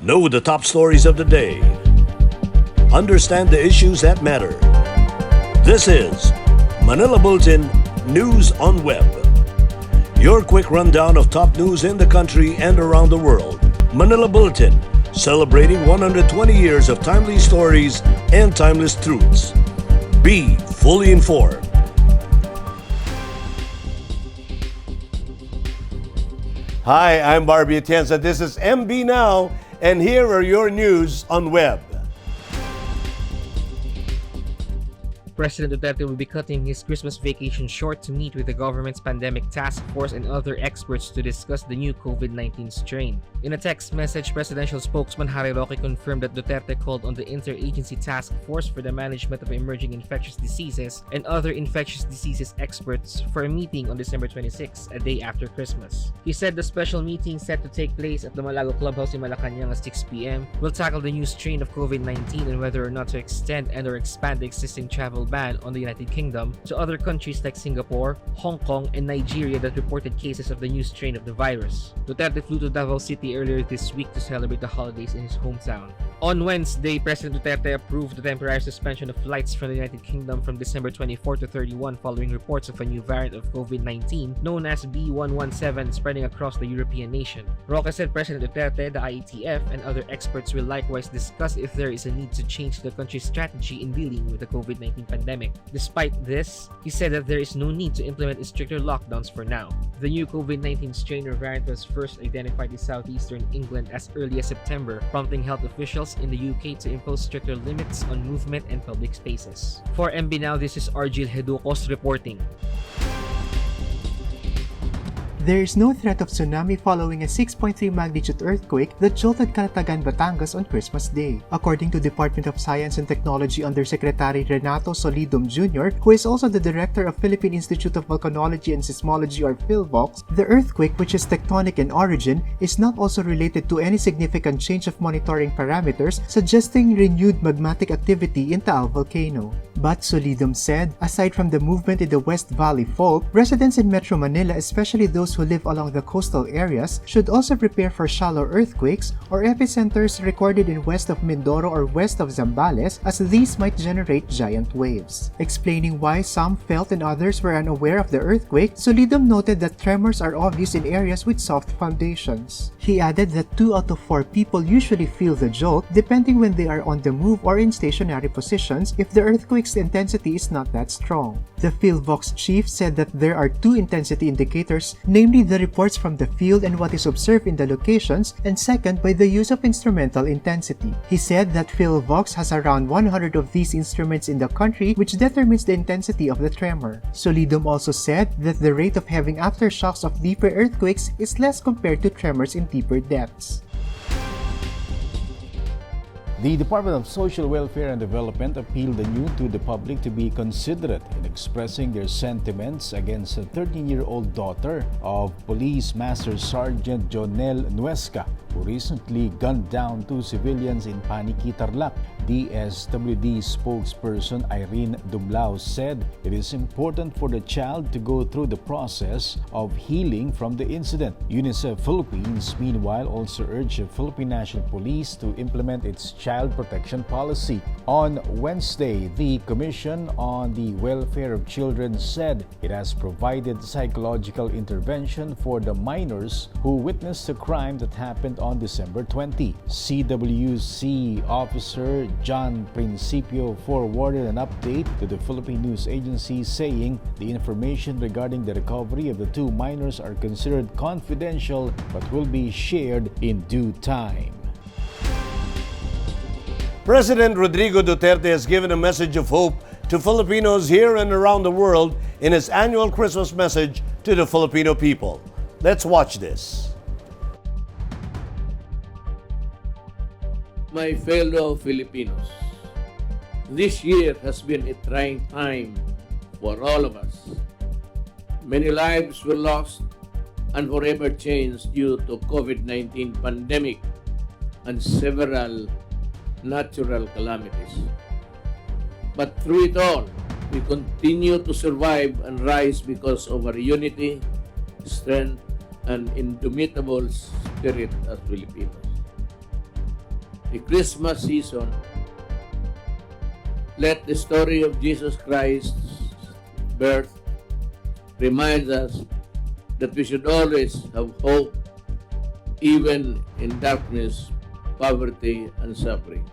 Know the top stories of the day. Understand the issues that matter. This is Manila Bulletin News on Web. Your quick rundown of top news in the country and around the world. Manila Bulletin, celebrating 120 years of timely stories and timeless truths. Be fully informed. Hi, I'm Barbie Atienza. This is MB Now, and here are your news on web. President Duterte will be cutting his Christmas vacation short to meet with the government's pandemic task force and other experts to discuss the new COVID-19 strain. In a text message, presidential spokesman Harry Roque confirmed that Duterte called on the Interagency Task Force for the Management of Emerging Infectious Diseases and other infectious diseases experts for a meeting on December 26, a day after Christmas. He said the special meeting set to take place at the Malago Clubhouse in Malacanang at 6 p.m. will tackle the new strain of COVID-19 and whether or not to extend and or expand the existing travel ban on the United Kingdom to other countries like Singapore, Hong Kong, and Nigeria that reported cases of the new strain of the virus. Duterte flew to Davao City earlier this week to celebrate the holidays in his hometown. On Wednesday, President Duterte approved the temporary suspension of flights from the United Kingdom from December 24 to 31 following reports of a new variant of COVID-19 known as B117 spreading across the European nation. Roque said President Duterte, the IATF, and other experts will likewise discuss if there is a need to change the country's strategy in dealing with the COVID-19 pandemic. Despite this, he said that there is no need to implement stricter lockdowns for now. The new COVID-19 strain or variant was first identified in southeastern England as early as September, prompting health officials in the UK to impose stricter limits on movement and public spaces. For MB Now, this is Argil Heducos reporting. There is no threat of tsunami following a 6.3 magnitude earthquake that jolted Calatagan, Batangas on Christmas Day. According to Department of Science and Technology Undersecretary Renato Solidum Jr., who is also the director of Philippine Institute of Volcanology and Seismology or Phivolcs, the earthquake, which is tectonic in origin, is not also related to any significant change of monitoring parameters, suggesting renewed magmatic activity in Taal volcano. But Solidum said, aside from the movement in the West Valley Fault, residents in Metro Manila, especially those who live along the coastal areas, should also prepare for shallow earthquakes or epicenters recorded in west of Mindoro or west of Zambales, as these might generate giant waves. Explaining why some felt and others were unaware of the earthquake, Solidum noted that tremors are obvious in areas with soft foundations. He added that 2 out of 4 people usually feel the jolt, depending when they are on the move or in stationary positions if the earthquake's intensity is not that strong. The Phivolcs chief said that there are 2 intensity indicators, namely the reports from the field and what is observed in the locations, and second by the use of instrumental intensity. He said that Phivolcs has around 100 of these instruments in the country, which determines the intensity of the tremor. Solidum also said that the rate of having aftershocks of deeper earthquakes is less compared to tremors in deeper depths. The Department of Social Welfare and Development appealed anew to the public to be considerate in expressing their sentiments against a 13-year-old daughter of Police Master Sergeant Jonel Nuesca, who recently gunned down 2 civilians in Paniqui, Tarlac. DSWD spokesperson Irene Dublao said it is important for the child to go through the process of healing from the incident. UNICEF Philippines, meanwhile, also urged the Philippine National Police to implement its child protection policy. On Wednesday, the Commission on the Welfare of Children said it has provided psychological intervention for the minors who witnessed the crime that happened on December 20. CWC officer John Principio forwarded an update to the Philippine News Agency saying the information regarding the recovery of the 2 minors are considered confidential but will be shared in due time. President Rodrigo Duterte has given a message of hope to Filipinos here and around the world in his annual Christmas message to the Filipino people. Let's watch this. My fellow Filipinos, this year has been a trying time for all of us. Many lives were lost and forever changed due to COVID-19 pandemic and several natural calamities. But through it all, we continue to survive and rise because of our unity, strength, and indomitable spirit as Filipinos. the Christmas season, let the story of Jesus Christ's birth remind us that we should always have hope even in darkness, poverty, and suffering.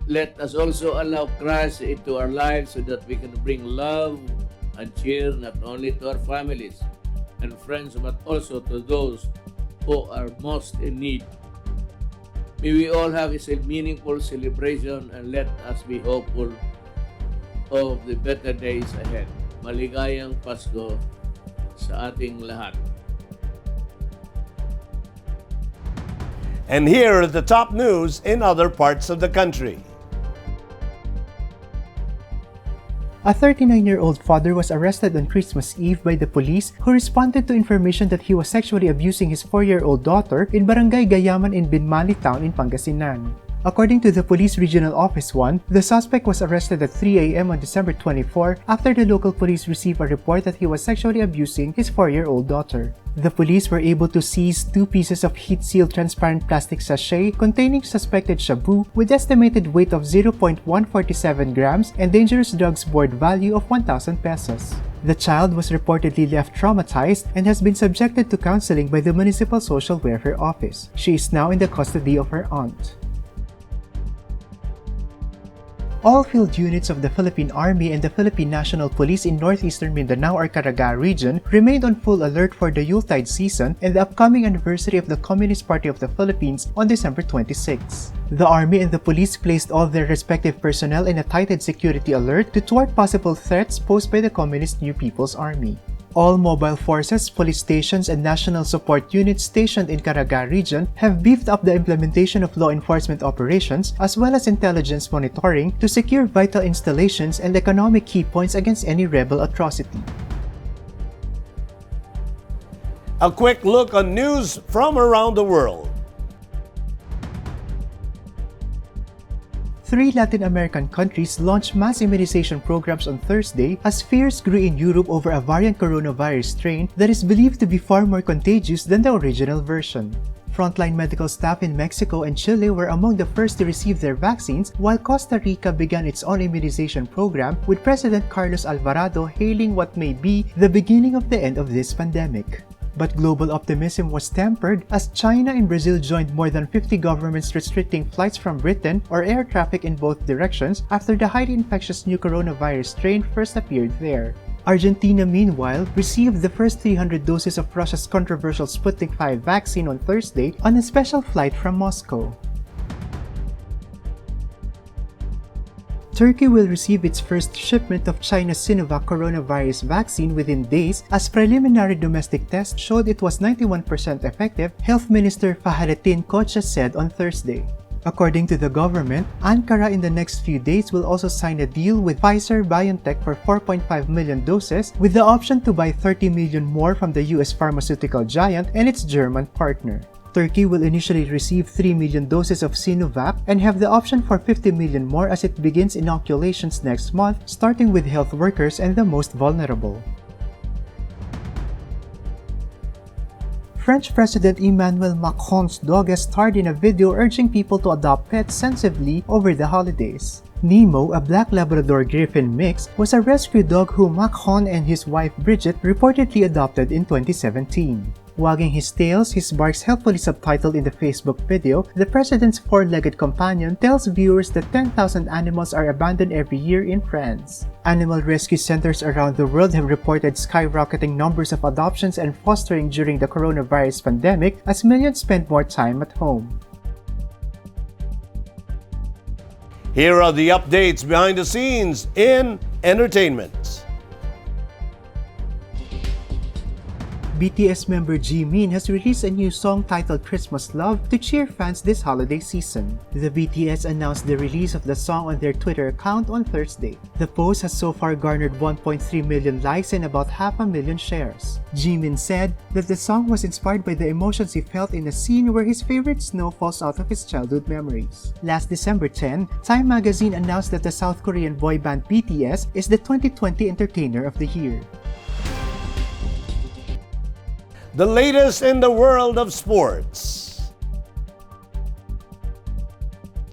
Let us also allow Christ into our lives so that we can bring love and cheer not only to our families and friends but also to those who are most in need. May we all have a meaningful celebration and let us be hopeful of the better days ahead. Maligayang Pasko sa ating lahat. And here are the top news in other parts of the country. A 39-year-old father was arrested on Christmas Eve by the police who responded to information that he was sexually abusing his 4-year-old daughter in Barangay Gayaman in Binmali Town in Pangasinan. According to the Police Regional Office 1, the suspect was arrested at 3 a.m. on December 24 after the local police received a report that he was sexually abusing his 4-year-old daughter. The police were able to seize 2 pieces of heat-sealed transparent plastic sachet containing suspected shabu with estimated weight of 0.147 grams and dangerous drugs board value of 1,000 pesos. The child was reportedly left traumatized and has been subjected to counseling by the Municipal Social Welfare Office. She is now in the custody of her aunt. All field units of the Philippine Army and the Philippine National Police in northeastern Mindanao or Caraga region remained on full alert for the Yuletide season and the upcoming anniversary of the Communist Party of the Philippines on December 26. The Army and the police placed all their respective personnel in a tightened security alert to thwart possible threats posed by the Communist New People's Army. All mobile forces, police stations, and national support units stationed in Caraga region have beefed up the implementation of law enforcement operations as well as intelligence monitoring to secure vital installations and economic key points against any rebel atrocity. A quick look on news from around the world. 3 Latin American countries launched mass immunization programs on Thursday as fears grew in Europe over a variant coronavirus strain that is believed to be far more contagious than the original version. Frontline medical staff in Mexico and Chile were among the first to receive their vaccines, while Costa Rica began its own immunization program, with President Carlos Alvarado hailing what may be the beginning of the end of this pandemic. But global optimism was tempered as China and Brazil joined more than 50 governments restricting flights from Britain or air traffic in both directions after the highly infectious new coronavirus strain first appeared there. Argentina, meanwhile, received the first 300 doses of Russia's controversial Sputnik V vaccine on Thursday on a special flight from Moscow. Turkey will receive its first shipment of China's Sinovac coronavirus vaccine within days as preliminary domestic tests showed it was 91% effective, Health Minister Fahrettin Koca said on Thursday. According to the government, Ankara in the next few days will also sign a deal with Pfizer-BioNTech for 4.5 million doses with the option to buy 30 million more from the US pharmaceutical giant and its German partner. Turkey will initially receive 3 million doses of Sinovac and have the option for 50 million more as it begins inoculations next month, starting with health workers and the most vulnerable. French President Emmanuel Macron's dog has starred in a video urging people to adopt pets sensibly over the holidays. Nemo, a black Labrador Griffin mix, was a rescue dog whom Macron and his wife Brigitte reportedly adopted in 2017. Wagging his tails, his barks helpfully subtitled in the Facebook video, the president's 4-legged companion tells viewers that 10,000 animals are abandoned every year in France. Animal rescue centers around the world have reported skyrocketing numbers of adoptions and fostering during the coronavirus pandemic as millions spend more time at home. Here are the updates behind the scenes in entertainment. BTS member Jimin has released a new song titled Christmas Love to cheer fans this holiday season. The BTS announced the release of the song on their Twitter account on Thursday. The post has so far garnered 1.3 million likes and about 500,000 shares. Jimin said that the song was inspired by the emotions he felt in a scene where his favorite snow falls out of his childhood memories. Last December 10, Time magazine announced that the South Korean boy band BTS is the 2020 Entertainer of the Year. The latest in the world of sports.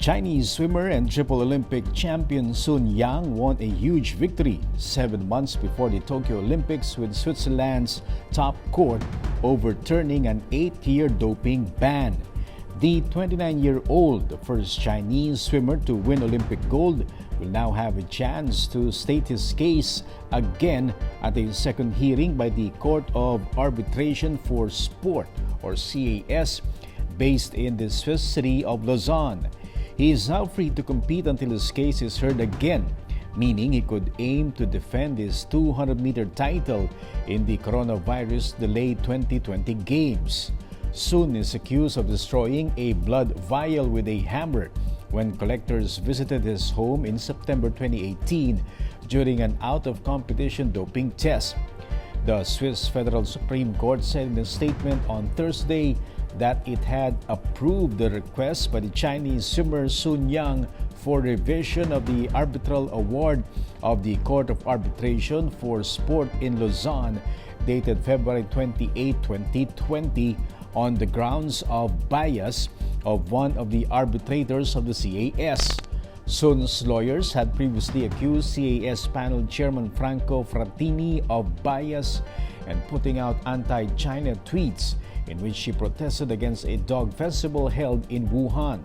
Chinese swimmer and triple Olympic champion Sun Yang won a huge victory 7 months before the Tokyo Olympics with Switzerland's top court overturning an 8-year doping ban. The 29-year-old, the first Chinese swimmer to win Olympic gold, will now have a chance to state his case again at a second hearing by the Court of Arbitration for Sport, or CAS, based in the Swiss city of Lausanne. He is now free to compete until his case is heard again, meaning he could aim to defend his 200-meter title in the coronavirus-delayed 2020 Games. Sun is accused of destroying a blood vial with a hammer when collectors visited his home in September 2018 during an out-of-competition doping test. The Swiss Federal Supreme Court said in a statement on Thursday that it had approved the request by the Chinese swimmer Sun Yang for revision of the arbitral award of the Court of Arbitration for Sport in Lausanne dated February 28, 2020 on the grounds of bias of one of the arbitrators of the CAS. Sun's lawyers had previously accused CAS panel chairman Franco Frattini of bias and putting out anti-China tweets in which she protested against a dog festival held in Wuhan.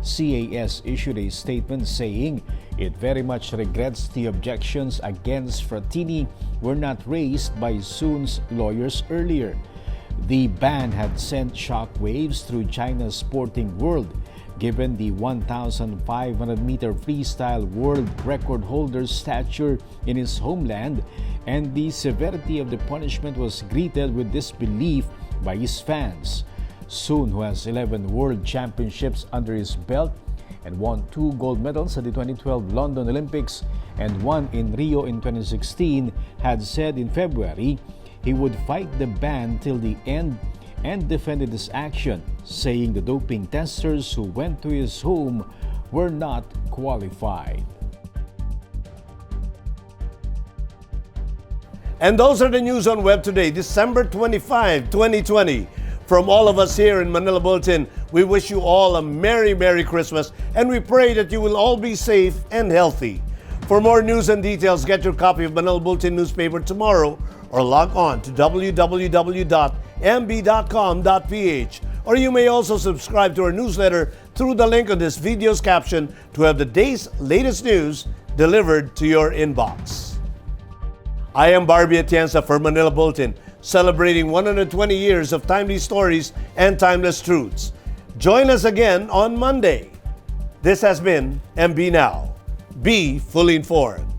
CAS issued a statement saying it very much regrets the objections against Frattini were not raised by Sun's lawyers earlier. The ban had sent shockwaves through China's sporting world, given the 1,500-meter freestyle world record holder's stature in his homeland, and the severity of the punishment was greeted with disbelief by his fans. Sun, who has 11 world championships under his belt and won 2 gold medals at the 2012 London Olympics and 1 in Rio in 2016, had said in February he would fight the ban till the end and defended his action, saying the doping testers who went to his home were not qualified. And those are the news on web today, December 25, 2020. From all of us here in Manila Bulletin, we wish you all a Merry, Merry Christmas, and we pray that you will all be safe and healthy. For more news and details, get your copy of Manila Bulletin newspaper tomorrow or log on to www.mb.com.ph, or you may also subscribe to our newsletter through the link on this video's caption to have the day's latest news delivered to your inbox. I am Barbie Atienza for Manila Bulletin, celebrating 120 years of timely stories and timeless truths. Join us again on Monday. This has been MB Now. Be fully informed.